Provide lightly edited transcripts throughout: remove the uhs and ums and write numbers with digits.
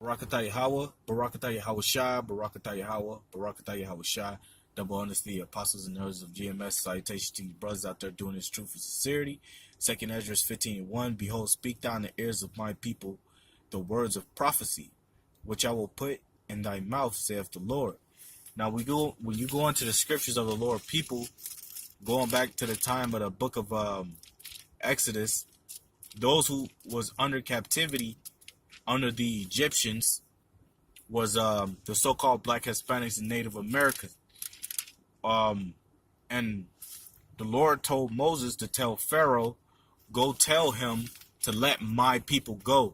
Barakatah Yahweh, Barakatah Yahweh Shai, Barakatah Yahweh, Barakatah Yahweh Shai. Double honors to the apostles and elders of GMS. Salutations to you brothers out there doing this truth and sincerity. Second Ezra 15:1. Behold, speak thou in the ears of my people the words of prophecy, which I will put in thy mouth, saith the Lord. Now when you go into the scriptures of the Lord, people going back to the time of the book of Exodus, those who was under captivity under the Egyptians was the so-called Black Hispanics and Native Americans. And the Lord told Moses to tell Pharaoh, go tell him to let my people go.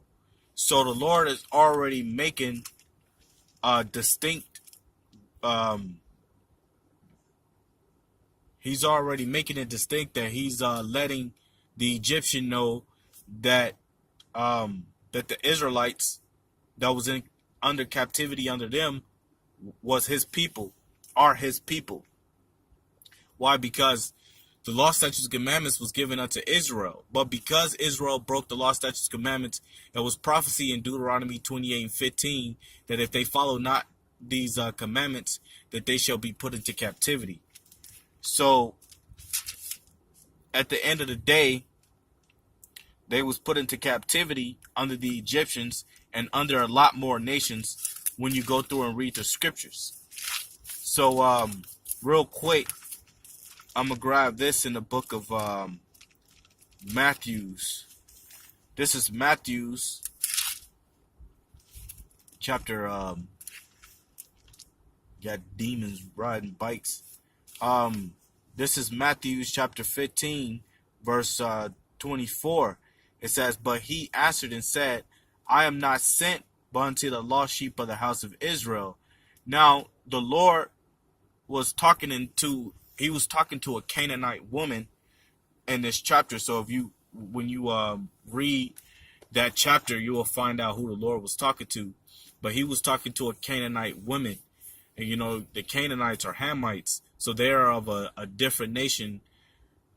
So the Lord is already making a distinct, he's already making it distinct that he's letting the Egyptian know that that the Israelites that was in under captivity under them was his people, are his people. Why? Because the law, statutes, and commandments was given unto Israel. But because Israel broke the law, statutes, and commandments, there was prophecy in Deuteronomy 28:15 that if they follow not these commandments, that they shall be put into captivity. So at the end of the day, they was put into captivity under the Egyptians and under a lot more nations when you go through and read the scriptures. So real quick, I'm going to grab this in the book of Matthews. This is Matthews chapter, got demons riding bikes. This is Matthews chapter 15, verse 24. It says, but he answered and said, I am not sent but unto the lost sheep of the house of Israel. Now, the Lord was talking to a Canaanite woman in this chapter. So when you read that chapter, you will find out who the Lord was talking to. But he was talking to a Canaanite woman. And you know, the Canaanites are Hamites, so they're of a different nation.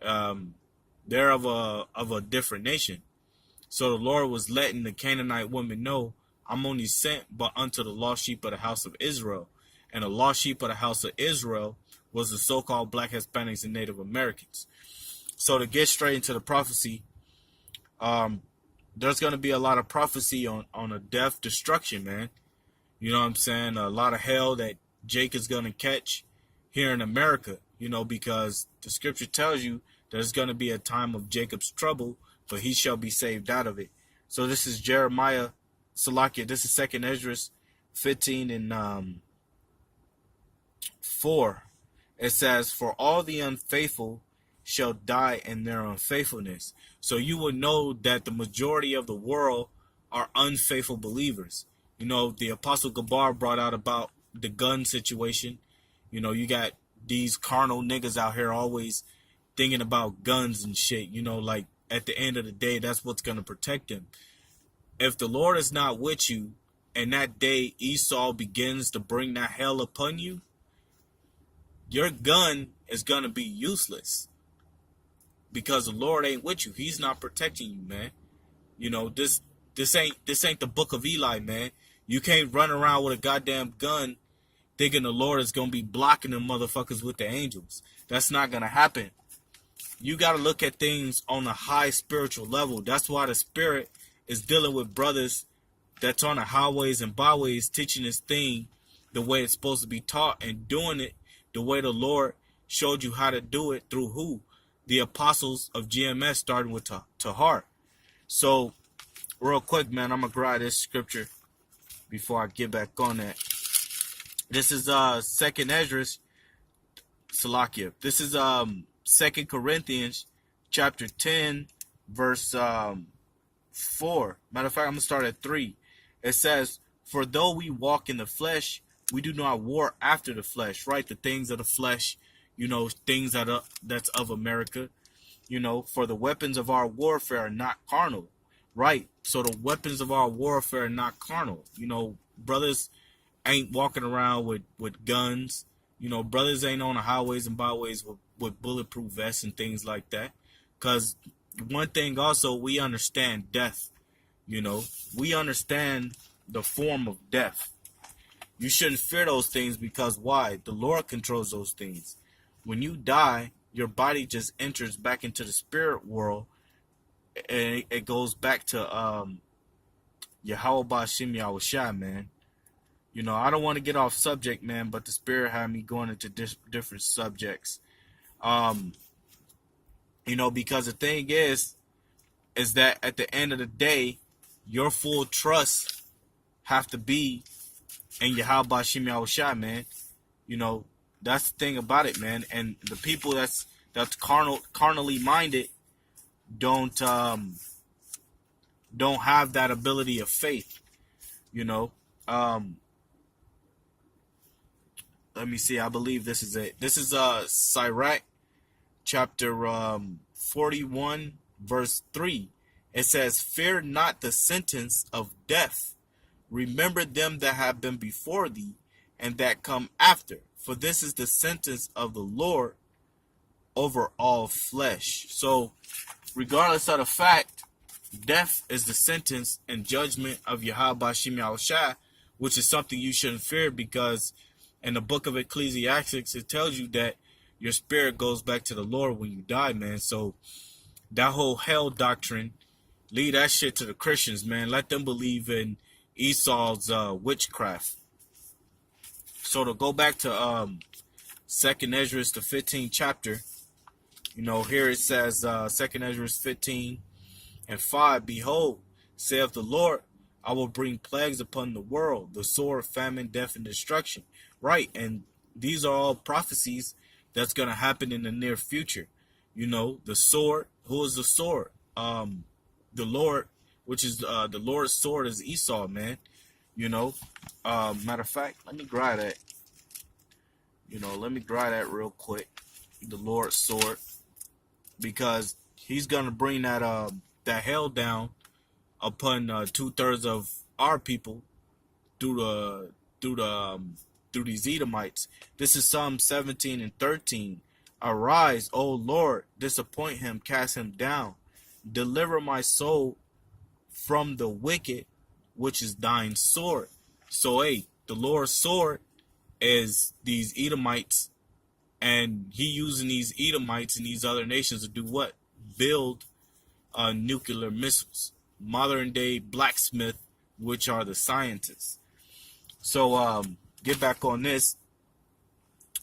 They're of a different nation. So the Lord was letting the Canaanite woman know, I'm only sent but unto the lost sheep of the house of Israel. And the lost sheep of the house of Israel was the so-called Black Hispanics and Native Americans. So to get straight into the prophecy, there's going to be a lot of prophecy on a death, destruction, man. You know what I'm saying? A lot of hell that Jake is going to catch here in America, you know, because the scripture tells you there's going to be a time of Jacob's trouble, but he shall be saved out of it. So this is Jeremiah, Salakia. This is Second Ezra 15 and 4. It says, for all the unfaithful shall die in their unfaithfulness. So you will know that the majority of the world are unfaithful believers. You know, the Apostle Gabar brought out about the gun situation. You know, you got these carnal niggas out here always thinking about guns and shit. You know, like at the end of the day, that's what's going to protect them. If the Lord is not with you and that day Esau begins to bring that hell upon you, your gun is going to be useless because the Lord ain't with you. He's not protecting you, man. You know, this ain't the book of Eli, man. You can't run around with a goddamn gun thinking the Lord is going to be blocking them motherfuckers with the angels. That's not going to happen. You got to look at things on a high spiritual level. That's why the Spirit is dealing with brothers that's on the highways and byways teaching this thing the way it's supposed to be taught and doing it the way the Lord showed you how to do it through who? The apostles of GMS, starting with Tahar. So, real quick, man, I'm going to grab this scripture before I get back on that. This is Second Ezra, Salakia. This is 2 Corinthians chapter 10, verse 4. Matter of fact, I'm going to start at 3. It says, for though we walk in the flesh, we do not war after the flesh, right? The things of the flesh, you know, things that's of America, you know, for the weapons of our warfare are not carnal, right? So the weapons of our warfare are not carnal. You know, brothers ain't walking around with guns. You know, brothers ain't on the highways and byways with bulletproof vests and things like that. Because one thing also, we understand death. You know, we understand the form of death. You shouldn't fear those things because why? The Lord controls those things. When you die, your body just enters back into the spirit world, and it goes back to Yahweh Bashim Yahushua, man. You know, I don't want to get off subject, man, but the Spirit had me going into different subjects. You know, because the thing is that at the end of the day, your full trust have to be in Yahweh Bashim Yahushua, man. You know, that's the thing about it, man. And the people that's carnally minded don't have that ability of faith, you know. Let me see. I believe this is it. This is Sirach chapter 41 verse 3. It says, "Fear not the sentence of death. Remember them that have been before thee, and that come after. For this is the sentence of the Lord over all flesh." So, regardless of the fact, death is the sentence and judgment of Yahweh Bashim Yahushua, which is something you shouldn't fear, because in the book of Ecclesiastes, it tells you that your spirit goes back to the Lord when you die, man. So that whole hell doctrine, leave that shit to the Christians, man. Let them believe in Esau's witchcraft. So to go back to 2nd Ezra, the 15th chapter, you know, here it says, 2nd Ezra 15:5, "Behold, saith the Lord, I will bring plagues upon the world, the sword, famine, death, and destruction." Right, and these are all prophecies that's going to happen in the near future. You know, the sword, who is the sword? The Lord, which is the Lord's sword is Esau, man. You know, matter of fact, let me grab that. You know, let me grab that real quick. The Lord's sword, because he's going to bring that hell down upon 2/3 of our people through these Edomites. This is Psalm 17:13. "Arise, O Lord, disappoint him, cast him down. Deliver my soul from the wicked, which is thine sword." So, hey, the Lord's sword is these Edomites, and he using these Edomites and these other nations to do what? Build nuclear missiles. Modern day blacksmith, which are the scientists. So, get back on this.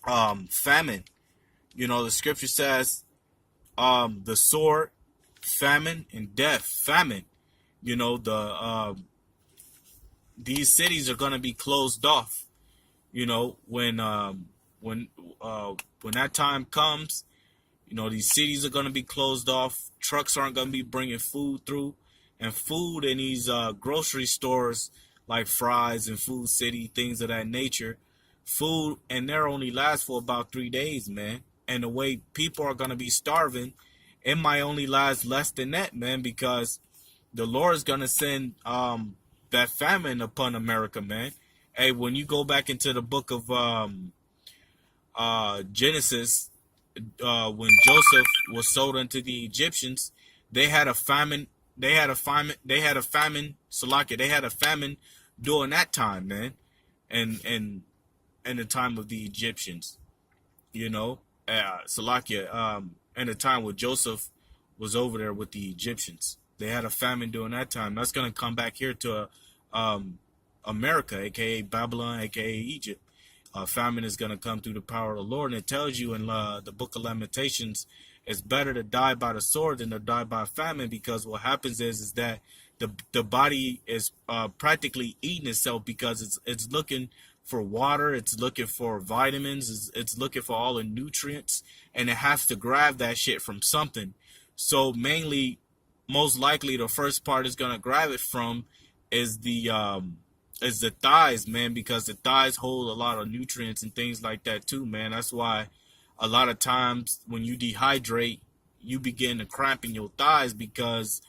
Famine. You know, the scripture says the sword, famine, and death. Famine. You know, these cities are going to be closed off. You know, when that time comes, you know, these cities are going to be closed off. Trucks aren't going to be bringing food through. And food in these grocery stores like Fry's and Food City, things of that nature, food, and they're only last for about 3 days, man. And the way people are going to be starving, it might only last less than that, man, because the Lord is going to send that famine upon America, man. Hey, when you go back into the book of Genesis, when Joseph was sold unto the Egyptians, they had a famine. They had a famine. Salakia. They had a famine during that time, man, and the time of the Egyptians, you know, Salakia. And the time where Joseph was over there with the Egyptians, they had a famine during that time. That's gonna come back here to America, aka Babylon, aka Egypt. Famine is gonna come through the power of the Lord, and it tells you in the book of Lamentations, it's better to die by the sword than to die by famine, because what happens is that the body is practically eating itself, because it's looking for water, it's looking for vitamins, it's looking for all the nutrients, and it has to grab that shit from something. So mainly, most likely, the first part it's gonna grab it from is the thighs, man, because the thighs hold a lot of nutrients and things like that too, man. That's why a lot of times when you dehydrate, you begin to cramp in your thighs, because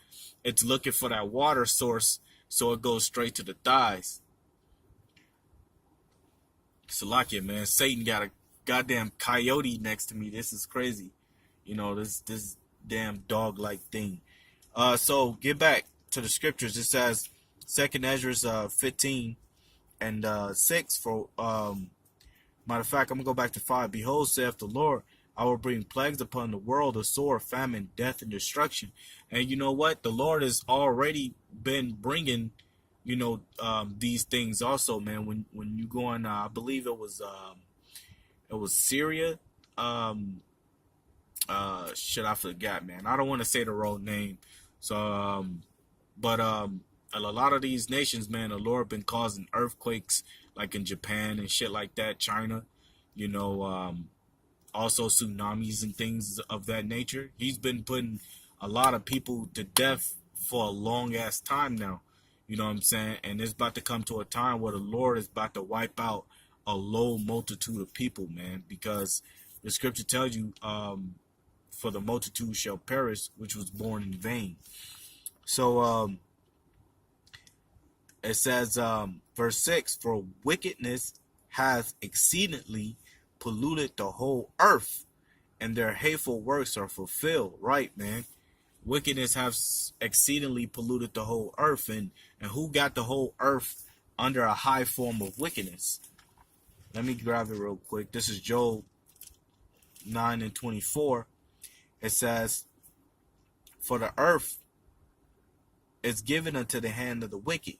it's looking for that water source, so it goes straight to the thighs. Salakia, man, Satan got a goddamn coyote next to me. This is crazy. You know, this damn dog-like thing. So get back to the scriptures. It says, Second Ezra 15 and 6 for matter of fact, I'm gonna go back to 5. Behold, saith the Lord, I will bring plagues upon the world, a sword, famine, death, and destruction. And you know what? The Lord has already been bringing, these things also, man. When you go on, I believe it was Syria. Shit, I forgot, man. I don't want to say the wrong name. So, but a lot of these nations, man, the Lord been causing earthquakes, like in Japan and shit like that, China, also tsunamis and things of that nature. He's been putting a lot of people to death for a long ass time now. You know what I'm saying? And it's about to come to a time where the Lord is about to wipe out a low multitude of people, man, because the scripture tells you, for the multitude shall perish, which was born in vain. So it says, verse 6, for wickedness hath exceedingly polluted the whole earth, and their hateful works are fulfilled. Right, man? Wickedness has exceedingly polluted the whole earth, and who got the whole earth under a high form of wickedness? Let me grab it real quick. This is Job 9 and 24. It says, for the earth is given unto the hand of the wicked.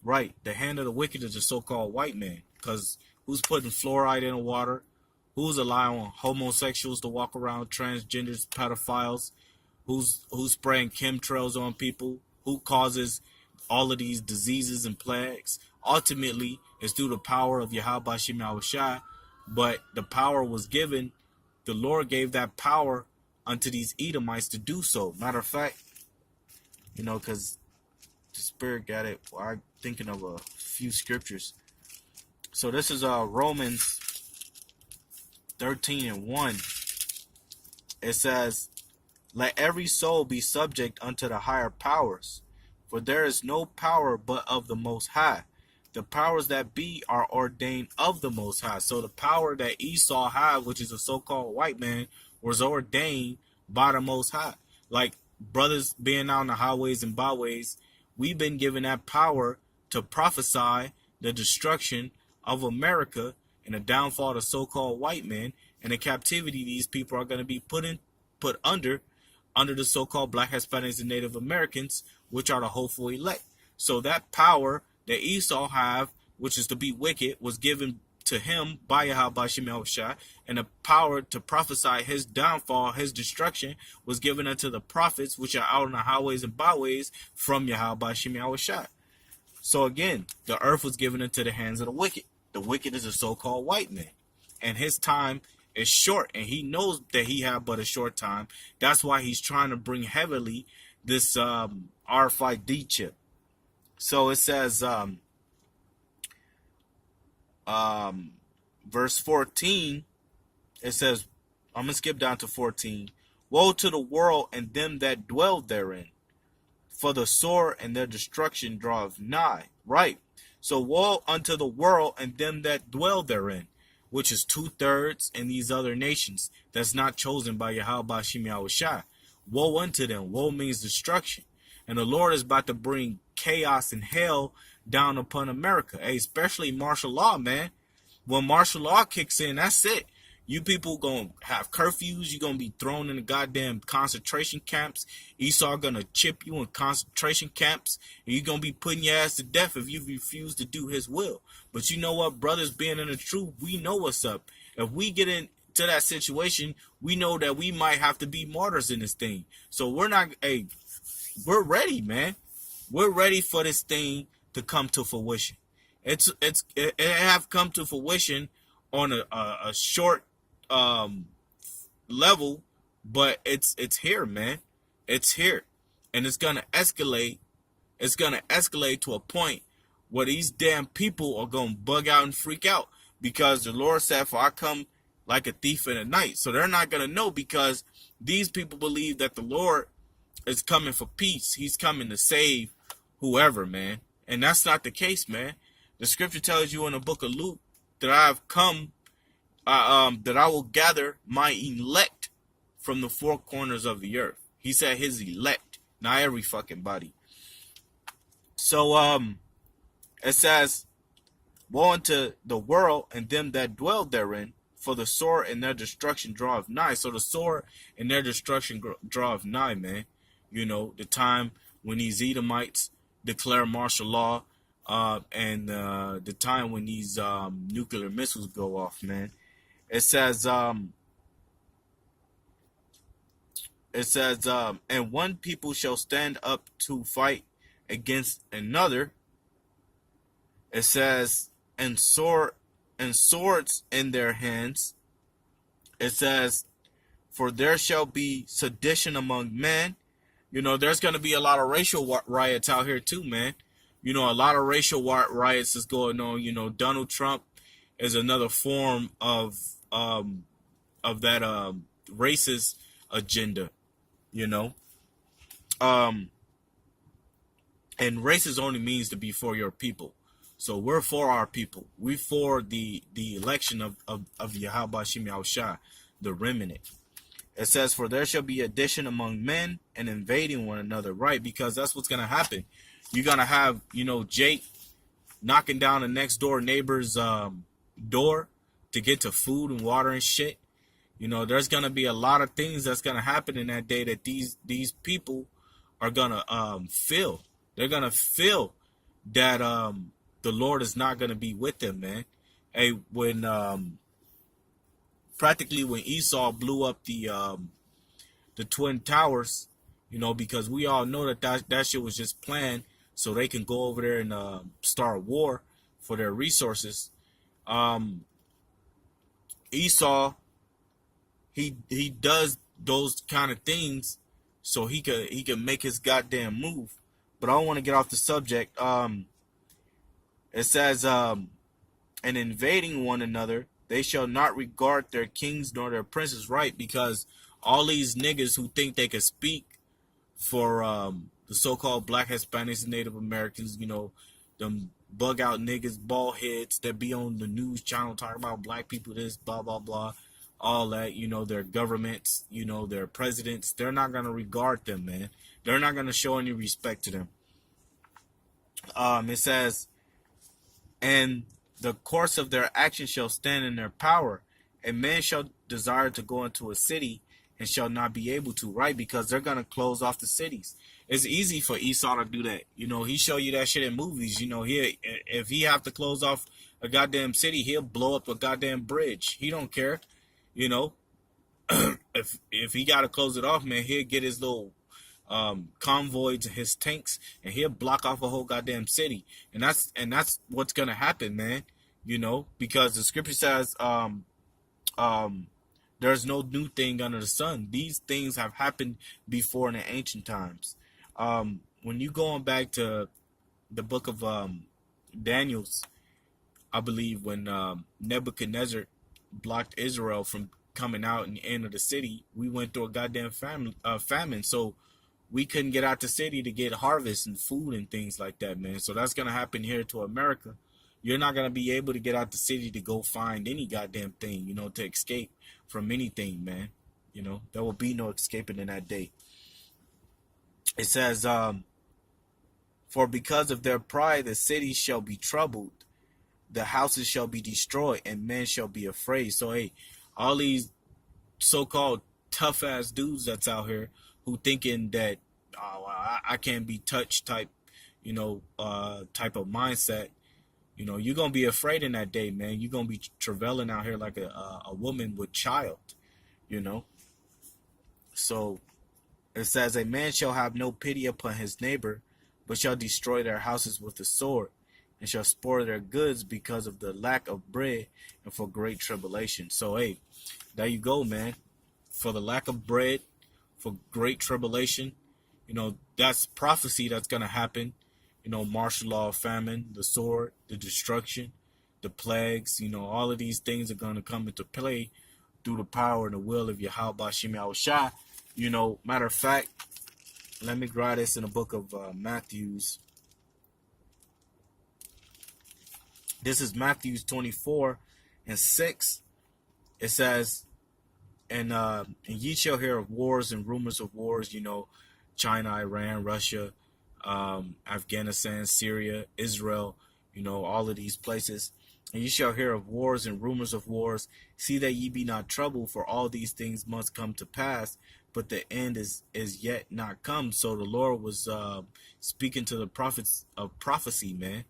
Right, the hand of the wicked is the so-called white man, because who's putting fluoride in the water? Who's allowing homosexuals to walk around, transgenders, pedophiles? Who's spraying chemtrails on people? Who causes all of these diseases and plagues? Ultimately, it's through the power of Yahweh Shem Yahushua, but the power was given. The Lord gave that power unto these Edomites to do so. Matter of fact, because the Spirit got it. I'm thinking of a few scriptures. So this is Romans 13 and 1. It says, let every soul be subject unto the higher powers, for there is no power but of the Most High. The powers that be are ordained of the Most High. So the power that Esau had, which is a so-called white man, was ordained by the Most High. Like brothers being out on the highways and byways, we've been given that power to prophesy the destruction of America and the downfall of the so-called white man and the captivity these people are going to be put under the so-called Black, Hispanics, and Native Americans, which are the hopeful elect. So that power that Esau have, which is to be wicked, was given to him by Yahweh Shem Yahushua, and the power to prophesy his downfall, his destruction, was given unto the prophets, which are out on the highways and byways from Yahweh Shem Yahushua. So again, the earth was given into the hands of the wicked. The wicked is a so-called white man, and his time is short, and he knows that he had but a short time. That's why he's trying to bring heavily this RFID chip. So it says, verse 14, it says, I'm going to skip down to 14. Woe to the world and them that dwell therein, for the sword and their destruction draweth nigh. Right. So woe unto the world and them that dwell therein, which is 2/3 in these other nations that's not chosen by Yahweh Shem Yahushua. Woe unto them. Woe means destruction. And the Lord is about to bring chaos and hell down upon America, especially martial law, man. When martial law kicks in, that's it. You people gonna have curfews. You're gonna be thrown in the goddamn concentration camps. Esau gonna chip you in concentration camps, and you're gonna be putting your ass to death if you refuse to do his will. But you know what, brothers, being in the truth, we know what's up. If we get into that situation, we know that we might have to be martyrs in this thing. So we're ready, man. We're ready for this thing to come to fruition. It have come to fruition on a short level, but it's here, man. It's here, and it's gonna escalate. It's gonna escalate to a point where these damn people are gonna bug out and freak out, because the Lord said, "For I come like a thief in the night." So they're not gonna know, because these people believe that the Lord is coming for peace. He's coming to save whoever, man, and that's not the case, man. The scripture tells you in the book of Luke that I have come, that I will gather my elect from the four corners of the earth. He said his elect, not every fucking body. So it says, woe unto the world and them that dwell therein, for the sword and their destruction draweth nigh. So the sword and their destruction draweth nigh, man. You know, the time when these Edomites declare martial law, and the time when these nuclear missiles go off, man. It says, and one people shall stand up to fight against another. It says, and swords in their hands. It says, for there shall be sedition among men. You know, there's going to be a lot of racial riots out here too, man. You know, a lot of racial riots is going on. You know, Donald Trump is another form of that racist agenda. You know, and racist only means to be for your people. So we're for our people. We for the election of Yahweh Shem Yahushua, the remnant. It says, for there shall be addition among men and invading one another, right? Because that's what's going to happen. You're going to have, you know, Jake knocking down the next door neighbor's door to get to food and water and shit. You know, there's going to be a lot of things that's going to happen in that day that these people are going to feel. They're going to feel that the Lord is not going to be with them, man. Hey, when practically when Esau blew up the Twin Towers, you know, because we all know that shit was just planned so they can go over there and start war for their resources. Esau, he does those kind of things so he can make his goddamn move. But I don't want to get off the subject. It says, and invading one another, they shall not regard their kings nor their princes, right? Because all these niggas who think they can speak for the so-called black Hispanics and Native Americans, you know, them bug out niggas, bald heads that be on the news channel talking about black people, this, blah, blah, blah, all that, you know, their governments, you know, their presidents, they're not going to regard them, man. They're not going to show any respect to them. It says, and the course of their action shall stand in their power. And man shall desire to go into a city and shall not be able to, right? Because they're going to close off the cities. It's easy for Esau to do that. You know, he show you that shit in movies. You know, if he have to close off a goddamn city, he'll blow up a goddamn bridge. He don't care. You know, if he got to close it off, man, he'll get his little convoys and his tanks and he'll block off a whole goddamn city. And that's what's going to happen, man. You know, because the scripture says, there's no new thing under the sun. These things have happened before in the ancient times. When you going back to the book of Daniel's, I believe when Nebuchadnezzar blocked Israel from coming out in the end of the city, we went through a goddamn famine. So we couldn't get out the city to get harvest and food and things like that, man. So that's going to happen here to America. You're not going to be able to get out the city to go find any goddamn thing, you know, to escape from anything, man. You know, there will be no escaping in that day. It says, for because of their pride, the cities shall be troubled, the houses shall be destroyed, and men shall be afraid. So, hey, all these so-called tough-ass dudes that's out here who thinking that, oh, I can't be touched type, you know, type of mindset, you know, you're going to be afraid in that day, man. You're going to be traveling out here like a woman with child, you know. So it says, a man shall have no pity upon his neighbor, but shall destroy their houses with the sword, and shall spoil their goods because of the lack of bread and for great tribulation. So, hey, there you go, man. For the lack of bread, for great tribulation, you know, that's prophecy that's going to happen. You know, martial law, famine, the sword, the destruction, the plagues, you know, all of these things are going to come into play through the power and the will of Yahweh Shem Yahushua. You know, matter of fact, let me grab this in the book of Matthews. This is Matthews 24:6. It says, and ye shall hear of wars and rumors of wars, you know, China, Iran, Russia, Afghanistan, Syria, Israel, all of these places. And you shall hear of wars and rumors of wars. See that ye be not troubled, for all these things must come to pass, but the end is yet not come. So the Lord was speaking to the prophets of prophecy, man.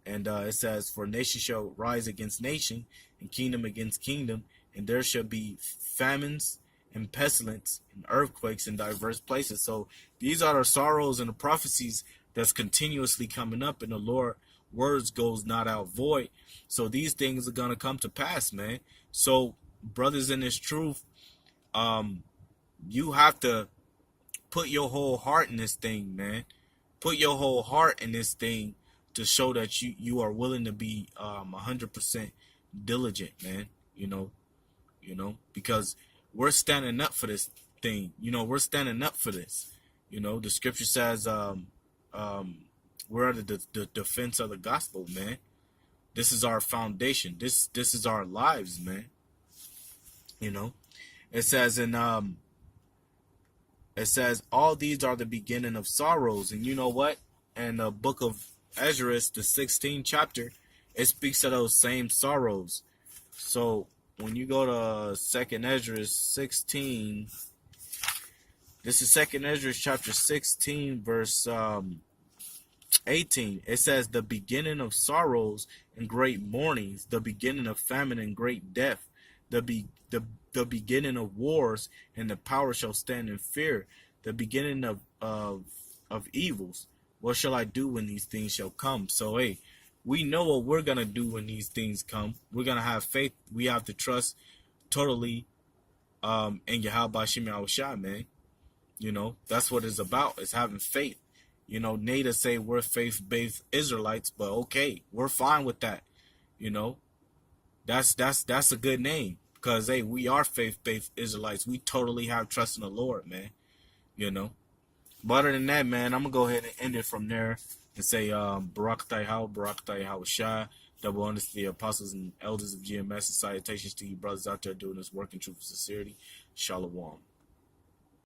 And it says, for nation shall rise against nation, and kingdom against kingdom, and there shall be famines and pestilence and earthquakes in diverse places. So these are the sorrows and the prophecies that's continuously coming up, and the Lord words goes not out void. So these things are gonna come to pass, man. So brothers in this truth, you have to put your whole heart in this thing, man. Put your whole heart in this thing to show that you are willing to be 100% diligent, man. Because we're standing up for this thing. We're standing up for this. The scripture says we're under the defense of the gospel, man. This is our foundation. This is our lives, man. It says all these are the beginning of sorrows. And you know what? In the book of Ezra, the 16th chapter, it speaks of those same sorrows. So when you go to 2nd Ezra 16, this is 2nd Ezra chapter 16, verse 18. It says, the beginning of sorrows and great mournings, the beginning of famine and great death, the beginning of wars, and the power shall stand in fear, the beginning of evils. What shall I do when these things shall come? So, hey, we know what we're going to do when these things come. We're going to have faith. We have to trust totally in Yahweh Shem Yahushua, man. That's what it's about. It's having faith. Natives say we're faith-based Israelites, but okay, we're fine with that. That's a good name, because, hey, we are faith-based Israelites. We totally have trust in the Lord, man. But other than that, man, I'm going to go ahead and end it from there and say, Barak Taihau Shai, double honors to the apostles and elders of GMS, and salutations to you brothers out there doing this work in truth and sincerity. Shalom.